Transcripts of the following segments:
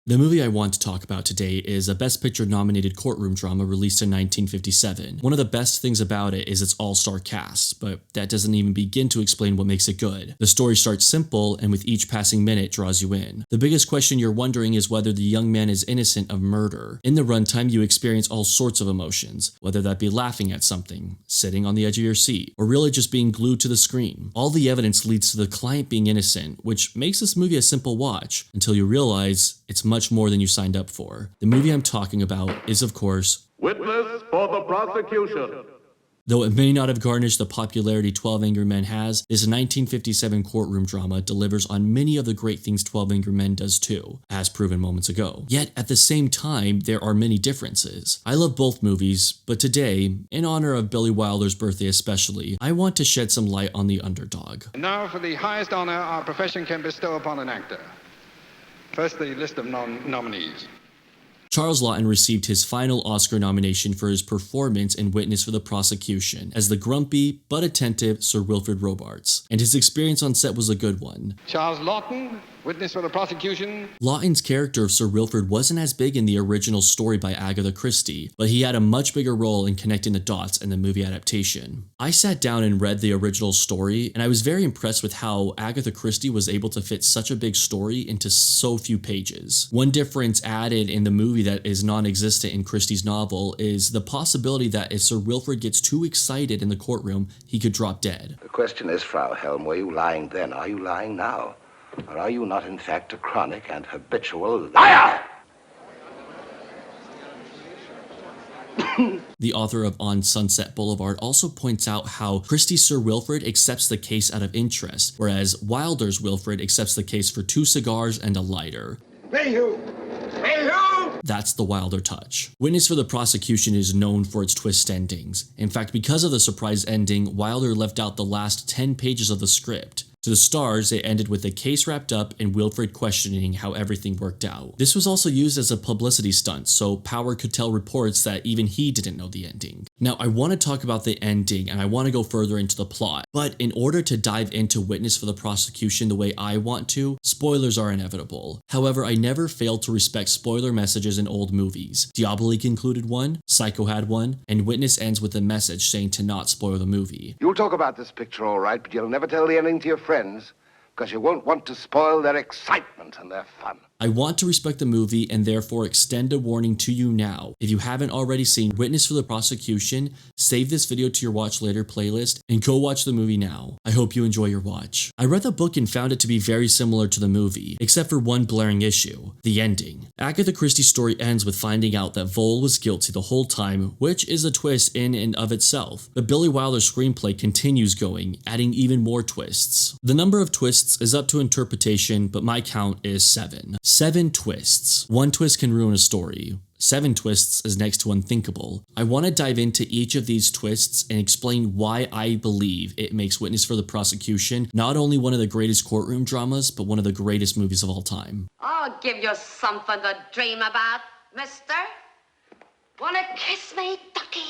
The movie I want to talk about today is a Best Picture nominated courtroom drama released in 1957. One of the best things about it is its all-star cast, but that doesn't even begin to explain what makes it good. The story starts simple, and with each passing minute draws you in. The biggest question you're wondering is whether the young man is innocent of murder. In the runtime, you experience all sorts of emotions, whether that be laughing at something, sitting on the edge of your seat, or really just being glued to the screen. All the evidence leads to the client being innocent, which makes this movie a simple watch, until you realize it's much more than you signed up for. The movie I'm talking about is, of course, Witness for the prosecution. Though it may not have garnished the popularity 12 Angry Men has, this 1957 courtroom drama delivers on many of the great things 12 Angry Men does too, as proven moments ago. Yet, at the same time, there are many differences. I love both movies, but today, in honor of Billy Wilder's birthday especially, I want to shed some light on the underdog. Now for the highest honor our profession can bestow upon an actor. First, the list of nominees. Charles Laughton received his final Oscar nomination for his performance in Witness for the Prosecution as the grumpy but attentive Sir Wilfrid Robarts, and his experience on set was a good one. Charles Laughton, Witness for the Prosecution. Laughton's character of Sir Wilfrid wasn't as big in the original story by Agatha Christie, but he had a much bigger role in connecting the dots in the movie adaptation. I sat down and read the original story, and I was very impressed with how Agatha Christie was able to fit such a big story into so few pages. One difference added in the movie that is non-existent in Christie's novel is the possibility that if Sir Wilfrid gets too excited in the courtroom, he could drop dead. The question is, Frau Helm, were you lying then? Are you lying now? Or are you not, in fact, a chronic and habitual liar? The author of On Sunset Boulevard also points out how Christie's Sir Wilfrid accepts the case out of interest, whereas Wilder's Wilfrid accepts the case for 2 cigars and a lighter. Hey, you! Hey, you! That's the Wilder touch. Witness for the Prosecution is known for its twist endings. In fact, because of the surprise ending, Wilder left out the last 10 pages of the script. To the stars, it ended with the case wrapped up and Wilfrid questioning how everything worked out. This was also used as a publicity stunt, so Power could tell reports that even he didn't know the ending. Now, I want to talk about the ending and I want to go further into the plot, but in order to dive into Witness for the Prosecution the way I want to, spoilers are inevitable. However, I never failed to respect spoiler messages in old movies. Diabolique included one, Psycho had one, and Witness ends with a message saying to not spoil the movie. You'll talk about this picture, all right, but you'll never tell the ending to your friends, because you won't want to spoil their excitement and their fun. I want to respect the movie and therefore extend a warning to you now. If you haven't already seen Witness for the Prosecution, save this video to your watch later playlist and go watch the movie now. I hope you enjoy your watch. I read the book and found it to be very similar to the movie, except for one glaring issue: the ending. Agatha Christie's story ends with finding out that Vole was guilty the whole time, which is a twist in and of itself. But Billy Wilder's screenplay continues going, adding even more twists. The number of twists is up to interpretation, but my count is 7. 7 twists. 1 twist can ruin a story. 7 twists is next to unthinkable. I want to dive into each of these twists and explain why I believe it makes Witness for the Prosecution not only one of the greatest courtroom dramas, but one of the greatest movies of all time. I'll give you something to dream about, mister. Wanna kiss me, ducky?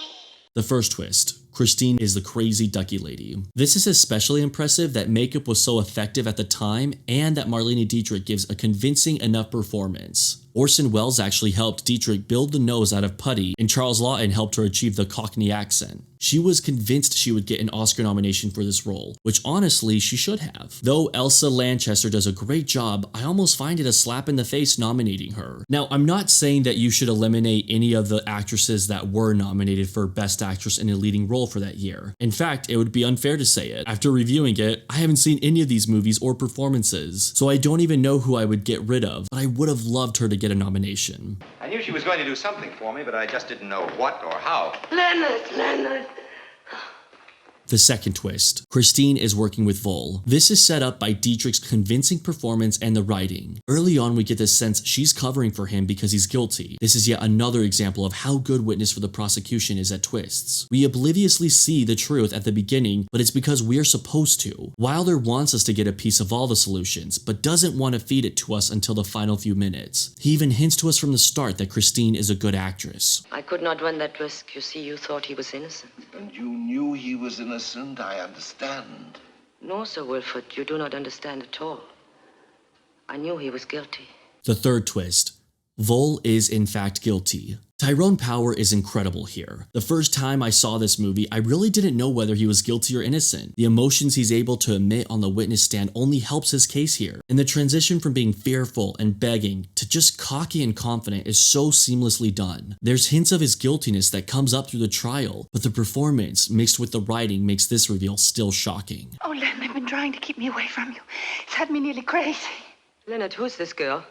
The first twist. Christine is the crazy ducky lady. This is especially impressive that makeup was so effective at the time and that Marlene Dietrich gives a convincing enough performance. Orson Welles actually helped Dietrich build the nose out of putty, and Charles Laughton helped her achieve the Cockney accent. She was convinced she would get an Oscar nomination for this role, which honestly she should have. Though Elsa Lanchester does a great job, I almost find it a slap in the face nominating her. Now, I'm not saying that you should eliminate any of the actresses that were nominated for Best Actress in a Leading Role for that year. In fact, it would be unfair to say it. After reviewing it, I haven't seen any of these movies or performances, so I don't even know who I would get rid of, but I would have loved her to get a nomination. I knew she was going to do something for me, but I just didn't know what or how. Leonard. The second twist. Christine is working with Vole. This is set up by Dietrich's convincing performance and the writing. Early on, we get the sense she's covering for him because he's guilty. This is yet another example of how good Witness for the Prosecution is at twists. We obliviously see the truth at the beginning, but it's because we're supposed to. Wilder wants us to get a piece of all the solutions, but doesn't want to feed it to us until the final few minutes. He even hints to us from the start that Christine is a good actress. I could not run that risk. You see, you thought he was innocent. And you knew he was innocent, I understand. No, Sir Wilfrid, you do not understand at all. I knew he was guilty. The third twist. Vole is in fact guilty. Tyrone Power is incredible here. The first time I saw this movie, I really didn't know whether he was guilty or innocent. The emotions he's able to emit on the witness stand only helps his case here. And the transition from being fearful and begging to just cocky and confident is so seamlessly done. There's hints of his guiltiness that comes up through the trial, but the performance mixed with the writing makes this reveal still shocking. Oh, Len, they've been trying to keep me away from you. It's had me nearly crazy. Leonard, who's this girl?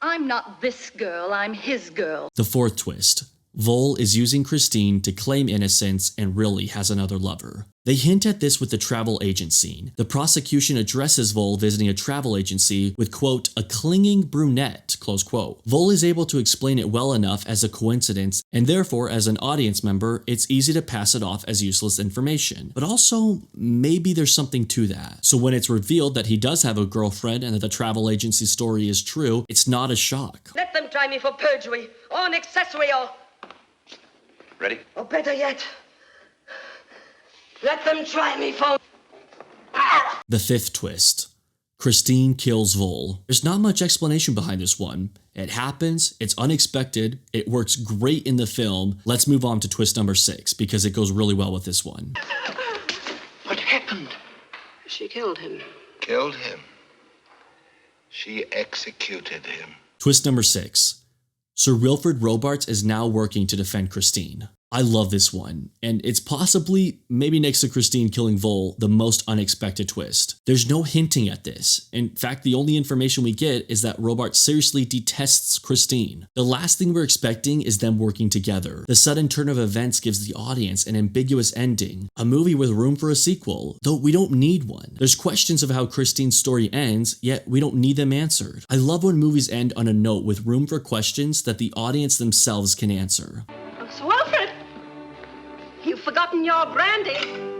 I'm not this girl, I'm his girl. The fourth twist. Vole is using Christine to claim innocence and really has another lover. They hint at this with the travel agent scene. The prosecution addresses Vole visiting a travel agency with, quote, a clinging brunette, close quote. Vole is able to explain it well enough as a coincidence, and therefore, as an audience member, it's easy to pass it off as useless information. But also, maybe there's something to that. So when it's revealed that he does have a girlfriend and that the travel agency story is true, it's not a shock. Let them try me for perjury, or an accessory, or... Ready? Or better yet, let them try me for... The fifth twist. Christine kills Vole. There's not much explanation behind this one. It happens, it's unexpected, it works great in the film. Let's move on to twist number 6 because it goes really well with this one. What happened? She killed him. Killed him. She executed him. Twist number 6. Sir Wilfrid Robarts is now working to defend Christine. I love this one, and it's possibly, maybe next to Christine killing Vole, the most unexpected twist. There's no hinting at this. In fact, the only information we get is that Robarts seriously detests Christine. The last thing we're expecting is them working together. The sudden turn of events gives the audience an ambiguous ending, a movie with room for a sequel, though we don't need one. There's questions of how Christine's story ends, yet we don't need them answered. I love when movies end on a note with room for questions that the audience themselves can answer. Sir Wilfrid! You've forgotten your brandy.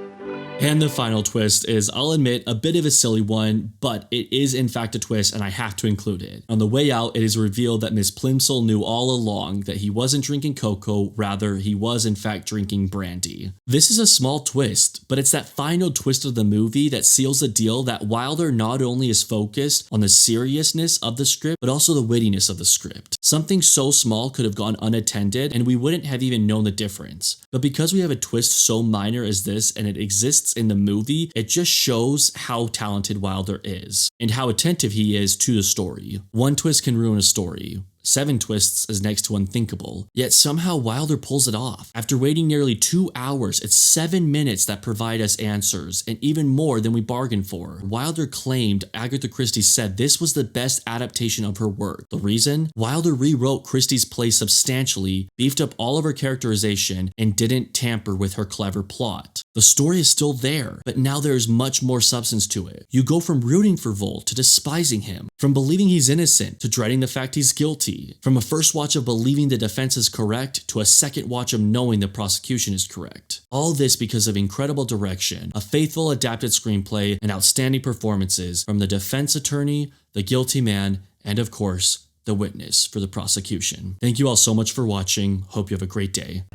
And the final twist is, I'll admit, a bit of a silly one, but it is in fact a twist and I have to include it. On the way out, it is revealed that Miss Plimsoll knew all along that he wasn't drinking cocoa, rather he was in fact drinking brandy. This is a small twist, but it's that final twist of the movie that seals the deal that Wilder not only is focused on the seriousness of the script, but also the wittiness of the script. Something so small could have gone unattended and we wouldn't have even known the difference. But because we have a twist so minor as this and it exists in the movie, it just shows how talented Wilder is and how attentive he is to the story. One twist can ruin a story. 7 twists is next to unthinkable, yet somehow Wilder pulls it off. After waiting nearly 2 hours, it's 7 minutes that provide us answers, and even more than we bargained for. Wilder claimed Agatha Christie said this was the best adaptation of her work. The reason? Wilder rewrote Christie's play substantially, beefed up all of her characterization, and didn't tamper with her clever plot. The story is still there, but now there is much more substance to it. You go from rooting for Vole to despising him, from believing he's innocent to dreading the fact he's guilty, from a first watch of believing the defense is correct to a second watch of knowing the prosecution is correct. All this because of incredible direction, a faithful adapted screenplay, and outstanding performances from the defense attorney, the guilty man, and of course, the witness for the prosecution. Thank you all so much for watching. Hope you have a great day.